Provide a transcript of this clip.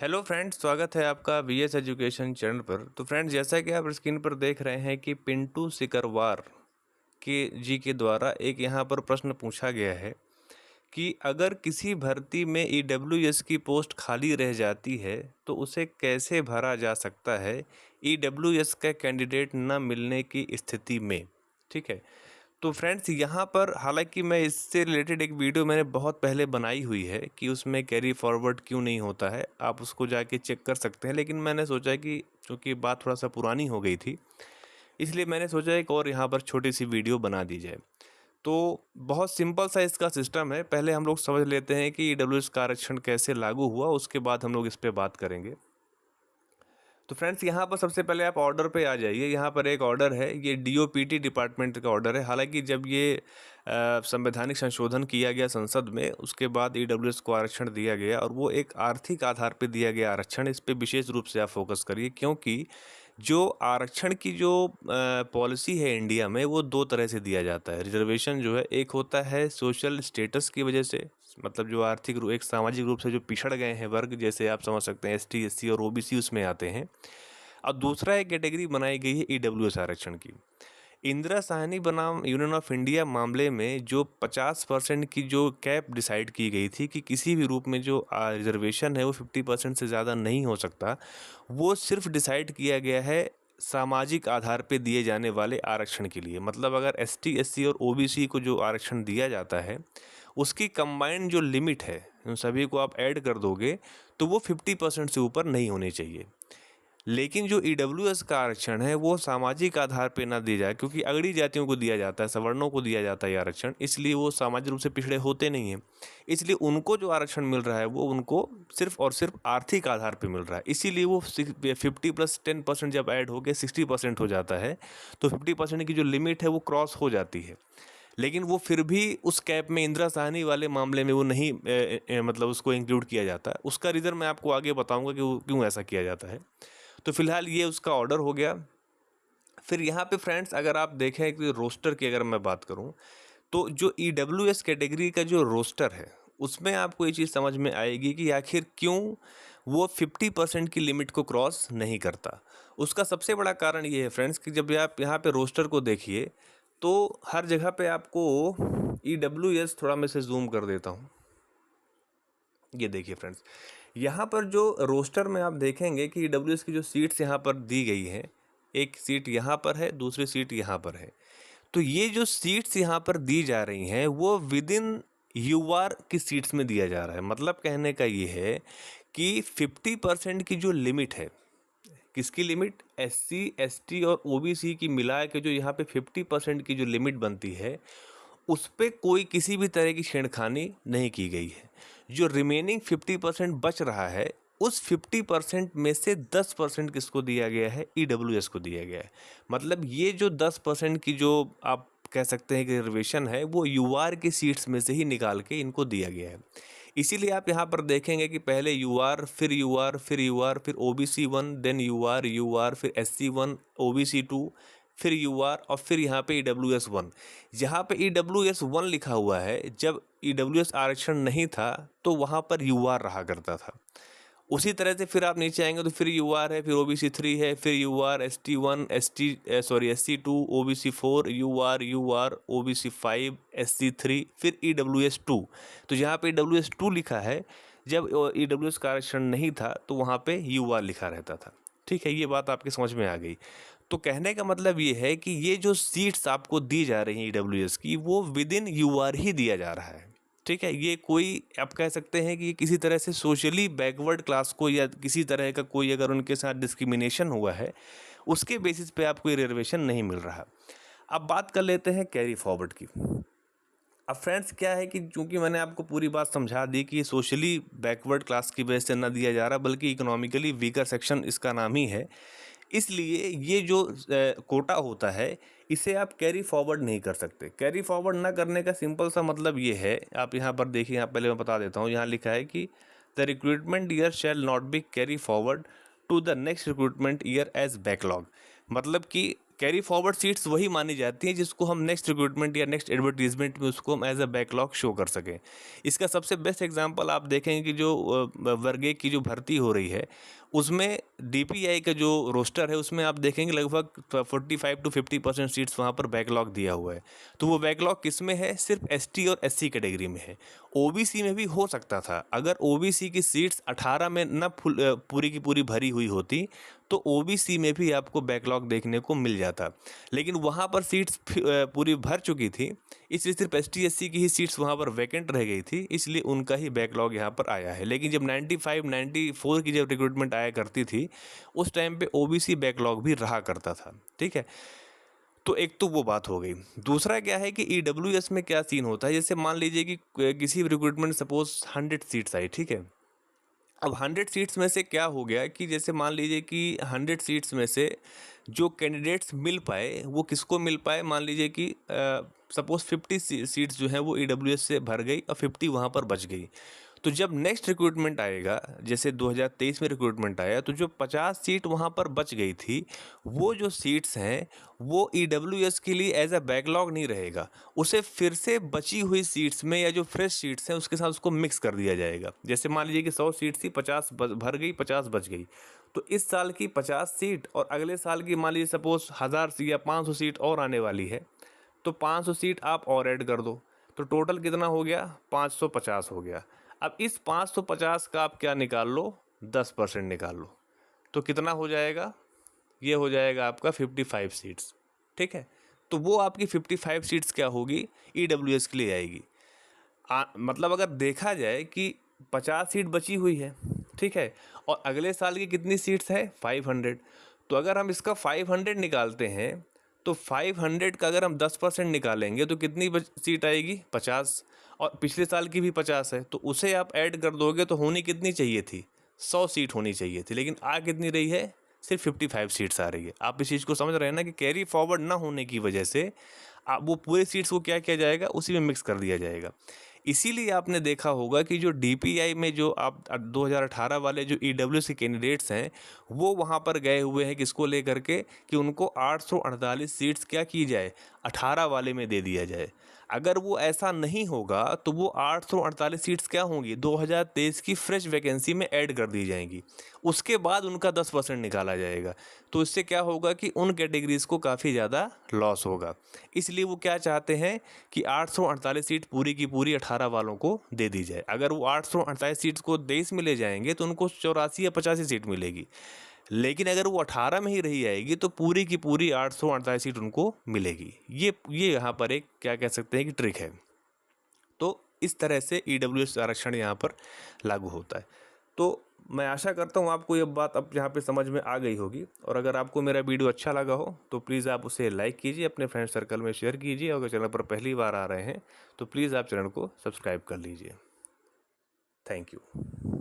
Hello friends, स्वागत है आपका वीएस एजुकेशन चैनल पर। तो फ्रेंड्स, जैसा कि आप स्क्रीन पर देख रहे हैं कि पिंटू सिकरवार के द्वारा एक यहाँ पर प्रश्न पूछा गया है कि अगर किसी भर्ती में ईडब्ल्यूएस की पोस्ट खाली रह जाती है तो उसे कैसे भरा जा सकता है ईडब्ल्यूएस का कैंडिडेट न मिलने की स्थिति में। ठीक है। तो फ्रेंड्स, यहाँ पर हालांकि मैं इससे रिलेटेड एक वीडियो मैंने बहुत पहले बनाई हुई है कि उसमें कैरी फॉरवर्ड क्यों नहीं होता है, आप उसको जाके चेक कर सकते हैं। लेकिन मैंने सोचा कि चूँकि बात थोड़ा सा पुरानी हो गई थी, इसलिए मैंने सोचा एक और यहाँ पर छोटी सी वीडियो बना दी जाए। तो बहुत सिंपल सा इसका सिस्टम है। पहले हम लोग समझ लेते हैं कि ईडब्ल्यूएस का आरक्षण कैसे लागू हुआ, उसके बाद हम लोग इस पर बात करेंगे। तो फ्रेंड्स, यहाँ पर सबसे पहले आप ऑर्डर पे आ जाइए। यहाँ पर एक ऑर्डर है, ये डीओपीटी डिपार्टमेंट का ऑर्डर है। हालांकि जब ये संवैधानिक संशोधन किया गया संसद में, उसके बाद ईडब्ल्यूएस को आरक्षण दिया गया और वो एक आर्थिक आधार पे दिया गया आरक्षण। इस पे विशेष रूप से आप फोकस करिए, क्योंकि जो आरक्षण की जो पॉलिसी है इंडिया में, वो दो तरह से दिया जाता है। रिजर्वेशन जो है, एक होता है सोशल स्टेटस की वजह से, मतलब जो आर्थिक एक सामाजिक रूप से जो पिछड़ गए हैं वर्ग, जैसे आप समझ सकते हैं एसटी, एससी और ओबीसी उसमें आते हैं। और दूसरा एक कैटेगरी बनाई गई है ईडब्ल्यूएस आरक्षण की। इंदिरा साहनी बनाम यूनियन ऑफ इंडिया मामले में जो 50% की जो कैप डिसाइड की गई थी कि किसी भी रूप में जो रिजर्वेशन है वो 50% से ज़्यादा नहीं हो सकता, वो सिर्फ डिसाइड किया गया है सामाजिक आधार पे दिए जाने वाले आरक्षण के लिए। मतलब अगर एसटी, एससी और ओबीसी को जो आरक्षण दिया जाता है, उसकी कंबाइंड जो लिमिट है, उन सभी को आप ऐड कर दोगे तो वो 50% से ऊपर नहीं होनी चाहिए। लेकिन जो ईडब्ल्यूएस का आरक्षण है वो सामाजिक आधार पे ना दिया जाए, क्योंकि अगड़ी जातियों को दिया जाता है, सवर्णों को दिया जाता है ये आरक्षण, इसलिए वो सामाजिक रूप से पिछड़े होते नहीं हैं। इसलिए उनको जो आरक्षण मिल रहा है वो उनको सिर्फ और सिर्फ आर्थिक आधार पे मिल रहा है। इसीलिए वो 50+10% जब ऐड हो के 60% हो जाता है, तो 50% की जो लिमिट है वो क्रॉस हो जाती है। लेकिन वो फिर भी उस कैप में, इंदिरा साहनी वाले मामले में वो नहीं मतलब उसको इंक्लूड किया जाता। उसका रीज़न मैं आपको आगे बताऊंगा कि वो क्यों ऐसा किया जाता है। तो फिलहाल ये उसका ऑर्डर हो गया। फिर यहाँ पे फ्रेंड्स, अगर आप देखें कि रोस्टर की अगर मैं बात करूँ, तो जो ईडब्ल्यूएस कैटेगरी का जो रोस्टर है, उसमें आपको ये चीज़ समझ में आएगी कि आखिर क्यों वो 50% की लिमिट को क्रॉस नहीं करता। उसका सबसे बड़ा कारण ये है फ्रेंड्स कि जब आप यहाँ पे रोस्टर को देखिए तो हर जगह पे आपको ईडब्ल्यूएस, थोड़ा मैं इसे जूम कर देता हूँ, ये देखिए फ्रेंड्स, यहाँ पर जो रोस्टर में आप देखेंगे कि ईडब्ल्यूएस की जो सीट्स यहाँ पर दी गई हैं, एक सीट यहाँ पर है, दूसरी सीट यहाँ पर है। तो ये जो सीट्स यहाँ पर दी जा रही हैं वो विद इन यूआर की सीट्स में दिया जा रहा है। मतलब कहने का ये है कि 50% की जो लिमिट है, किसकी लिमिट, एससी, एसटी और ओबीसी की मिला के जो यहाँ पे 50% की जो लिमिट बनती है, उस पे कोई किसी भी तरह की छेड़खानी नहीं की गई है। जो रिमेनिंग 50% बच रहा है, उस 50% में से 10% किसको दिया गया है, ईडब्ल्यूएस को दिया गया है। मतलब ये जो 10% की जो आप कह सकते हैं कि रिजर्वेशन है, वो यूआर की सीट्स में से ही निकाल के इनको दिया गया है। इसीलिए आप यहाँ पर देखेंगे कि पहले यूआर, फिर यूआर, फिर यूआर, फिर ओबीसी 1, देन यूआर, यूआर, फिर एससी 1, ओबीसी 2, फिर यूआर और फिर यहाँ पे ईडब्ल्यूएस 1। जहाँ पे ईडब्ल्यूएस 1 लिखा हुआ है, जब ईडब्ल्यूएस आरक्षण नहीं था तो वहाँ पर यूआर रहा करता था। उसी तरह से फिर आप नीचे आएंगे तो फिर यूआर है, फिर ओबीसी 3 है, फिर UR, ST 1, SC 2, OBC 4, UR, UR, OBC 5, SC 3, फिर ईडब्ल्यूएस 2। तो जहाँ पे ईडब्ल्यूएस 2 लिखा है, जब ईडब्ल्यूएस का आरक्षण नहीं था तो वहाँ पे यूआर लिखा रहता था। ठीक है, ये बात आपके समझ में आ गई। तो कहने का मतलब ये है कि ये जो सीट्स आपको दी जा रही हैं ईडब्ल्यूएस की, वो विद इन यूआर ही दिया जा रहा है। ठीक है, ये कोई आप कह सकते हैं कि ये किसी तरह से सोशली बैकवर्ड क्लास को या किसी तरह का कोई अगर उनके साथ डिस्क्रिमिनेशन हुआ है, उसके बेसिस पे आपको ये रिजर्वेशन नहीं मिल रहा। अब बात कर लेते हैं कैरी फॉरवर्ड की। अब फ्रेंड्स, क्या है कि चूंकि मैंने आपको पूरी बात समझा दी कि सोशली बैकवर्ड क्लास की वजह से ना दिया जा रहा, बल्कि इकोनॉमिकली वीकर सेक्शन इसका नाम ही है, इसलिए ये जो कोटा होता है, इसे आप कैरी फॉरवर्ड नहीं कर सकते। कैरी फॉरवर्ड ना करने का सिंपल सा मतलब ये है, आप यहाँ पर देखिए, यहाँ पहले मैं बता देता हूँ, यहाँ लिखा है कि the recruitment year shall not be carry forward to the next recruitment year as backlog. मतलब कि कैरी फॉरवर्ड सीट्स वही मानी जाती हैं जिसको हम नेक्स्ट रिक्रूटमेंट या नेक्स्ट एडवर्टीजमेंट में उसको हम एज अ बैकलॉग शो कर सकें। इसका सबसे बेस्ट एग्जांपल आप देखेंगे कि जो वर्ग एक की जो भर्ती हो रही है उसमें डीपीआई का जो रोस्टर है उसमें आप देखेंगे लगभग 45 to 50% सीट्स वहाँ पर बैकलॉग दिया हुआ है। तो वो बैकलॉग किस में है? सिर्फ एसटी और एससी कैटेगरी में है। ओबीसी में भी हो सकता था, अगर ओबीसी की सीट्स 18 में न पूरी की पूरी भरी हुई होती तो ओबीसी में भी आपको बैकलॉग देखने को मिल जाता, लेकिन वहाँ पर सीट्स पूरी भर चुकी थी, इसलिए सिर्फ एसटी एससी की ही सीट्स वहाँ पर वैकेंट रह गई थी, इसलिए उनका ही बैकलॉग यहाँ पर आया है। लेकिन जब 95 94 की जब रिक्रूटमेंट आया करती थी उस टाइम पे ओबीसी बैकलॉग भी रहा करता था। ठीक है, तो एक तो वो बात हो गई। दूसरा क्या है कि ईडब्ल्यूएस में क्या सीन होता है, जैसे मान लीजिए कि किसी भी रिक्रूटमेंट सपोज 100 सीट्स आई, ठीक है। अब 100 सीट्स में से क्या हो गया कि जैसे मान लीजिए कि 100 सीट्स में से जो कैंडिडेट्स मिल पाए वो किसको मिल पाए, मान लीजिए कि सपोज 50 सीट्स जो है वो ईडब्ल्यूएस से भर गई और 50 वहाँ पर बच गई। तो जब नेक्स्ट रिक्रूटमेंट आएगा, जैसे 2023 में रिक्रूटमेंट आया, तो जो 50 सीट वहाँ पर बच गई थी वो जो सीट्स हैं वो ईडब्ल्यूएस के लिए एज अ बैकलॉग नहीं रहेगा, उसे फिर से बची हुई सीट्स में या जो फ्रेश सीट्स हैं उसके साथ उसको मिक्स कर दिया जाएगा। जैसे मान लीजिए कि 100 सीट थी, 50 भर गई, 50 बच गई, तो इस साल की 50 सीट और अगले साल की मान लीजिए सपोज 1000 या 500 सीट और आने वाली है, तो 500 सीट आप और ऐड कर दो, तो टोटल कितना हो गया? 550 हो गया। अब इस 550 का आप क्या निकाल लो? 10% निकाल लो, तो कितना हो जाएगा? ये हो जाएगा आपका 55 सीट्स। ठीक है, तो वो आपकी 55 सीट्स क्या होगी? ईडब्ल्यूएस के लिए आएगी। मतलब अगर देखा जाए कि 50 सीट बची हुई है, ठीक है, और अगले साल की कितनी सीट्स है? 500। तो अगर हम इसका 500 निकालते हैं तो 500 का अगर हम 10% निकालेंगे तो कितनी सीट आएगी? 50। और पिछले साल की भी 50 है, तो उसे आप ऐड कर दोगे तो होनी कितनी चाहिए थी? 100 सीट होनी चाहिए थी, लेकिन आ कितनी रही है? सिर्फ 55 सीट्स आ रही है। आप इस चीज़ को समझ रहे हैं ना कि कैरी फॉरवर्ड ना होने की वजह से आप वो पूरे सीट्स को क्या किया जाएगा? उसी में मिक्स कर दिया जाएगा। इसीलिए आपने देखा होगा कि जो डीपीआई में जो आप 2018 वाले जो ईडब्ल्यूएस के कैंडिडेट्स हैं वो वहाँ पर गए हुए हैं किसको लेकर के कि उनको 848 सीट्स क्या की जाए? 18 वाले में दे दिया जाए। अगर वो ऐसा नहीं होगा तो वो 848 सीट्स क्या होंगी? 2023 की फ्रेश वैकेंसी में ऐड कर दी जाएंगी, उसके बाद उनका 10% निकाला जाएगा। तो इससे क्या होगा कि उन कैटेगरीज़ को काफ़ी ज़्यादा लॉस होगा। इसलिए वो क्या चाहते हैं कि 848 सीट पूरी की पूरी 18 वालों को दे दी जाए। अगर वो 848 सीट्स को 23 में ले जाएंगे तो उनको 84 या 85 सीट मिलेगी, लेकिन अगर वो 18 में ही रही जाएगी तो पूरी की पूरी 848 सीट उनको मिलेगी। ये यहाँ पर एक क्या कह सकते हैं कि ट्रिक है। तो इस तरह से ईडब्ल्यूएस आरक्षण यहाँ पर लागू होता है। तो मैं आशा करता हूँ आपको ये बात अब यहाँ पे समझ में आ गई होगी, और अगर आपको मेरा वीडियो अच्छा लगा हो तो प्लीज़ आप उसे लाइक कीजिए, अपने फ्रेंड सर्कल में शेयर कीजिए, और अगर चैनल पर पहली बार आ रहे हैं तो प्लीज़ आप चैनल को सब्सक्राइब कर लीजिए। Thank you.